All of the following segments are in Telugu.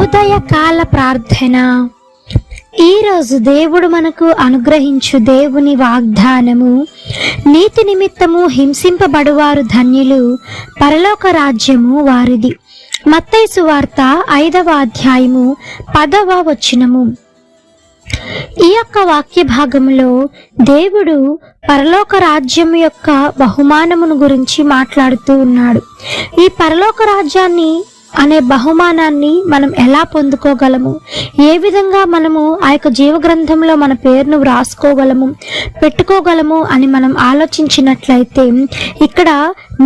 ఉదయకాల ప్రార్థన. ఈరోజు దేవుడు మనకు అనుగ్రహించు దేవుని వాగ్దానము: నీతి నిమిత్తము హింసింపబడువారు ధన్యులు, పరలోక రాజ్యము వారిది. మత్తయి సువార్త 5వ అధ్యాయము 10వ వచనము. ఈ యొక్క వాక్య భాగంలో దేవుడు పరలోక రాజ్యం యొక్క బహుమానమును గురించి మాట్లాడుతూ ఉన్నాడు. ఈ పరలోక రాజ్యాన్ని అనే బహుమానాన్ని మనం ఎలా పొందుకోగలము, ఏ విధంగా మనము ఆ యొక్క జీవగ్రంథంలో మన పేరును వ్రాసుకోగలము, పెట్టుకోగలము అని మనం ఆలోచించినట్లయితే, ఇక్కడ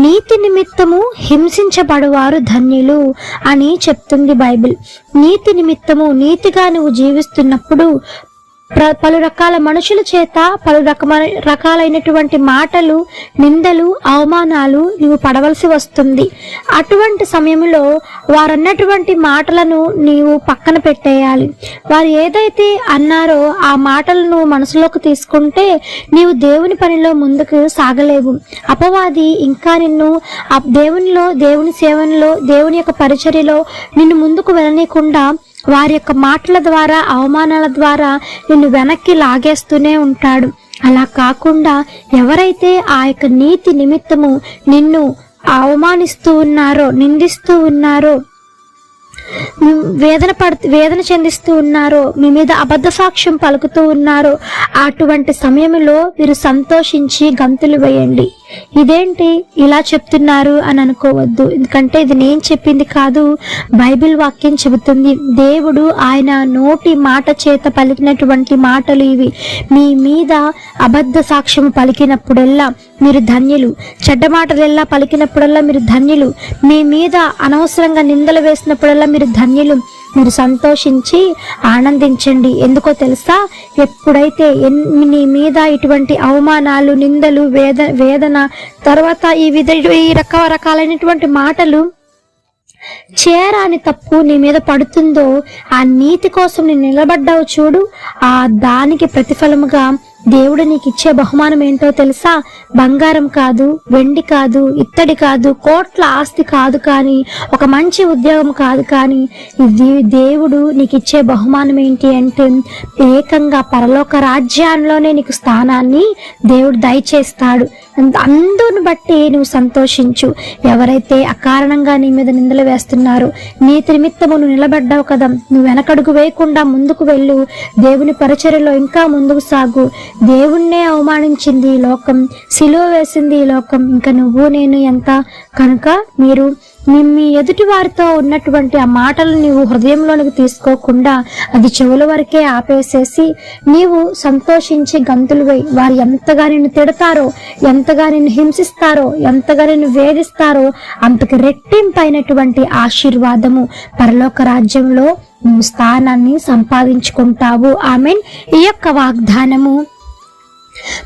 నీతి నిమిత్తము హింసించబడువారు ధన్యులు అని చెప్తుంది బైబిల్. నీతి నిమిత్తము, నీతిగా నువ్వు జీవిస్తున్నప్పుడు పలు రకాల మనుషుల చేత పలు రకాలైనటువంటి మాటలు, నిందలు, అవమానాలు నువ్వు పడవలసి వస్తుంది. అటువంటి సమయంలో వారన్నటువంటి మాటలను నీవు పక్కన పెట్టేయాలి. వారు ఏదైతే అన్నారో ఆ మాటలను మనసులోకి తీసుకుంటే నీవు దేవుని పనిలో ముందుకు సాగలేవు. అపవాది ఇంకా నిన్ను దేవునిలో, దేవుని సేవనలో, దేవుని యొక్క పరిచర్యలో నిన్ను ముందుకు వెళ్ళనీయకుండా వారి యొక్క మాటల ద్వారా, అవమానాల ద్వారా నిన్ను వెనక్కి లాగేస్తూనే ఉంటాడు. అలా కాకుండా ఎవరైతే ఆ యొక్క నీతి నిమిత్తము నిన్ను అవమానిస్తూ ఉన్నారో, నిందిస్తూ ఉన్నారో, వేదన చెందిస్తూ ఉన్నారో, మీ మీద అబద్ధ సాక్ష్యం పలుకుతూ ఉన్నారో, అటువంటి సమయంలో మీరు సంతోషించి గంతులు వేయండి. ఇదేంటి ఇలా చెప్తున్నారు అని అనుకోవద్దు. ఎందుకంటే ఇది నేను చెప్పింది కాదు, బైబిల్ వాక్యం చెబుతుంది. దేవుడు ఆయన నోటి మాట చేత పలికినటువంటి మాటలు ఇవి. మీ మీద అబద్ధ సాక్ష్యం పలికినప్పుడల్లా మీరు ధన్యులు, చెడ్డ మాటలెల్లా పలికినప్పుడల్లా మీరు ధన్యులు, మీ మీద అనవసరంగా నిందలు వేసినప్పుడల్లా మీరు ధన్యులు. మీరు సంతోషించి ఆనందించండి. ఎందుకో తెలుసా? ఎప్పుడైతే నీ మీద ఇటువంటి అవమానాలు, నిందలు, వేదన, తర్వాత ఈ రకరకాలైనటువంటి మాటలు, చేరాని తప్పు నీ మీద పడుతుందో, ఆ నీతి కోసం నేను నిలబడ్డావు చూడు, ఆ దానికి ప్రతిఫలముగా దేవుడు నీకు ఇచ్చే బహుమానం ఏంటో తెలుసా? బంగారం కాదు, వెండి కాదు, ఇత్తడి కాదు, కోట్ల ఆస్తి కాదు, కానీ ఒక మంచి ఉద్యోగం కాదు, కానీ ఇది దేవుడు నీకు ఇచ్చే బహుమానం ఏంటి అంటే ఏకంగా పరలోక రాజ్యంలోనే నీకు స్థానాన్ని దేవుడు దయచేస్తాడు. అందును బట్టి నువ్వు సంతోషించు. ఎవరైతే అకారణంగా నీ మీద నిందలు వేస్తున్నారో, నీతి నిమిత్తము నువ్వు నిలబడ్డావు కదా, నువ్వు వెనకడుగు వేయకుండా ముందుకు వెళ్ళు. దేవుని పరిచర్యలో ఇంకా ముందుకు సాగు. దేవుణ్ణే అవమానించింది ఈ లోకం, సిలువ వేసింది ఈ లోకం, ఇంకా నువ్వు నేను ఎంత కనుక మీరు మీ ఎదుటి వారితో ఉన్నటువంటి ఆ మాటలు నీవు హృదయంలోనికి తీసుకోకుండా అది చెవుల వరకే ఆపేసేసి నీవు సంతోషించి గంతులు వేయి. వారు ఎంతగా నిన్ను తిడతారో, ఎంతగా నిన్ను హింసిస్తారో, ఎంతగా నిన్ను వేధిస్తారో అంతకు రెట్టింపైనటువంటి ఆశీర్వాదము పరలోక రాజ్యంలో నువ్వు స్థానాన్ని సంపాదించుకుంటావు. ఆమెన్. ఈ యొక్క వాగ్దానము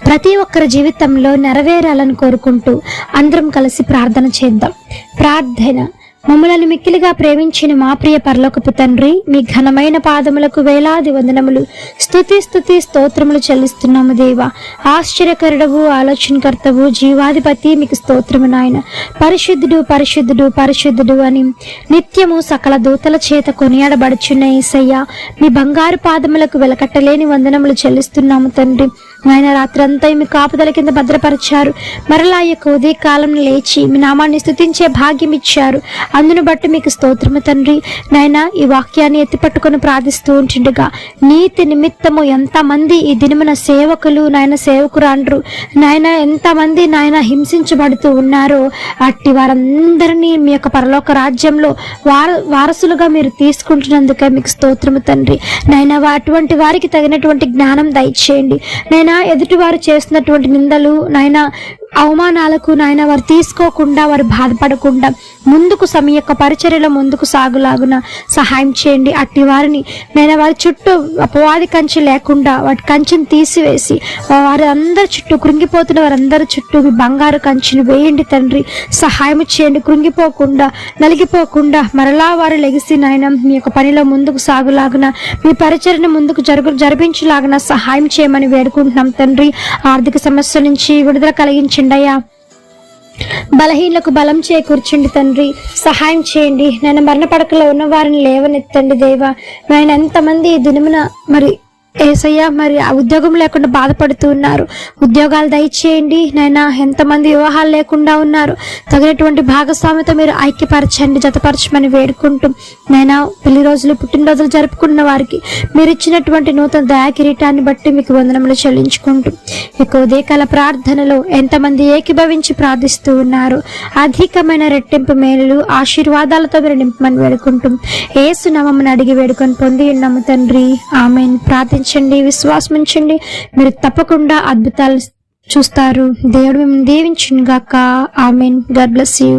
ప్రతి ఒక్కరి జీవితంలో నెరవేరాలని కోరుకుంటూ అందరం కలిసి ప్రార్థన చేద్దాం. ప్రార్థన. మమ్మలను మిక్కిలిగా ప్రేమించిన మా ప్రియ పరలోకపు తండ్రి, మీ ఘనమైన పాదములకు వేలాది వందనములు, స్తుతి స్తోత్రములు చెల్లిస్తున్నాము దేవా. ఆశ్చర్యకరుడవు, ఆలోచనకర్తవు, జీవాధిపతి, మీకు స్తోత్రము నాయన. పరిశుద్ధుడు పరిశుద్ధుడు పరిశుద్ధుడు అని నిత్యము సకల దూతల చేత కొనియాడబడుచున్న యేసయ్య, మీ బంగారు పాదములకు వెలకట్టలేని వందనములు చెల్లిస్తున్నాము తండ్రి. నాయన, రాత్రంతా మీ కాపుదల కింద భద్రపరిచారు. మరలా ఈ యొక్క ఉదయకాలం లేచి మీ నామాన్ని స్తుతించే భాగ్యం ఇచ్చారు. అందును బట్టి మీకు స్తోత్రము తండ్రి. నాయన, ఈ వాక్యాన్ని ఎత్తిపట్టుకొని ప్రార్థిస్తూ ఉంటుండగా నీతి నిమిత్తము ఎంతమంది ఈ దినమున సేవకులు, నాయన సేవకురాండ్రు, నాయన ఎంతమంది నాయన హింసించబడుతూ ఉన్నారో అట్టి వారందరినీ మీ యొక్క పరలోక రాజ్యంలో వారసులుగా మీరు తీసుకుంటున్నందుకే మీకు స్తోత్రము తండ్రి. నాయన, అటువంటి వారికి తగినటువంటి జ్ఞానం దయచేయండి. నాయన, ఎదుటి వారు చేస్తున్నటువంటి నిందలు, నాయన అవమానాలకు నాయన వారు తీసుకోకుండా, వారు బాధపడకుండా ముందుకు మీ యొక్క పరిచర్యలో ముందుకు సాగులాగున సహాయం చేయండి. అట్టి వారిని నేను వారి చుట్టూ అపవాది కంచె లేకుండా వాటి కంచెను తీసివేసి వారి అందరి చుట్టూ, కృంగిపోతున్న వారందరి చుట్టూ మీ బంగారు కంచెను వేయండి తండ్రి. సహాయం చేయండి. కృంగిపోకుండా, నలిగిపోకుండా మరలా వారు లెగిసి నాయన మీ యొక్క పనిలో ముందుకు సాగులాగున, మీ పరిచర్యను ముందుకు జరిపించలాగున సహాయం చేయమని వేడుకుంటున్నాం తండ్రి. ఆర్థిక సమస్య నుంచి విడుదల కలిగించండి అయ్యా. బలహీనలకు బలం చేకూర్చండి తండ్రి, సహాయం చేయండి నాయన. మరణ పడకలో ఉన్న వారిని లేవనెత్తండి దేవా. నాయన ఎంతమంది ఈ దినమున మరి ఏసయ్య మరి ఆ ఉద్యోగం లేకుండా బాధపడుతూ ఉన్నారు, ఉద్యోగాలు దయచేయండి నాయన. ఎంతమంది వివాహాలు లేకుండా ఉన్నారు, తగినటువంటి భాగస్వామితో మీరు ఐక్యపరచండి, జతపరచమని వేడుకుంటూ నాయన. పెళ్లి రోజులు పుట్టినరోజులు జరుపుకున్న వారికి మీరు ఇచ్చినటువంటి నూతన దయా కిరీటాన్ని బట్టి మీకు వందనములు చెల్లించుకుంటూ ఇక ఉదయకాల ప్రార్థనలో ఎంతమంది ఏకీభవించి ప్రార్థిస్తూ ఉన్నారు, అధికమైన రెట్టింపు మేలులు ఆశీర్వాదాలతో మీరు నింపమని వేడుకుంటూ యేసు నామమున అడిగి వేడుకొని పొంది ఉన్నాము తండ్రి, ఆమేన్. ప్రార్థించండి, విశ్వాసం ఉంచండి, మీరు తప్పకుండా అద్భుతాలు చూస్తారు. దేవుడు మిమ్మల్ని దీవించును గాక. ఆమేన్. God bless you.